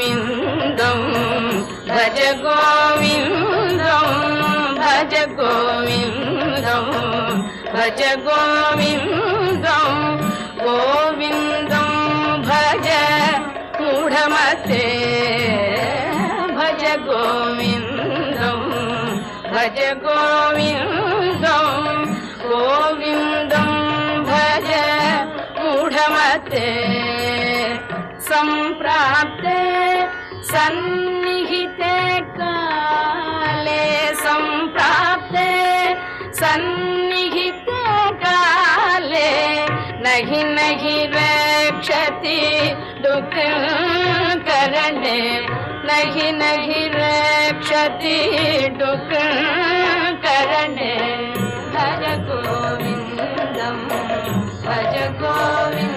गोविन्दं भज गोविन्दं भज गोविन्दं भज गोविन्दं गोविन्दं भज मूढमते भज गोविन्दं भज गोविन्दं गोविन्दं भज मूढमते सम्प्राप्ते सन्निहिते काले सम्प्राप्ते सन्निहिते काले नहि नहि रक्षति दुःखकरणे नहि नहि रक्षति दुःखकरणे भज गोविन्दं भज गोविन्दं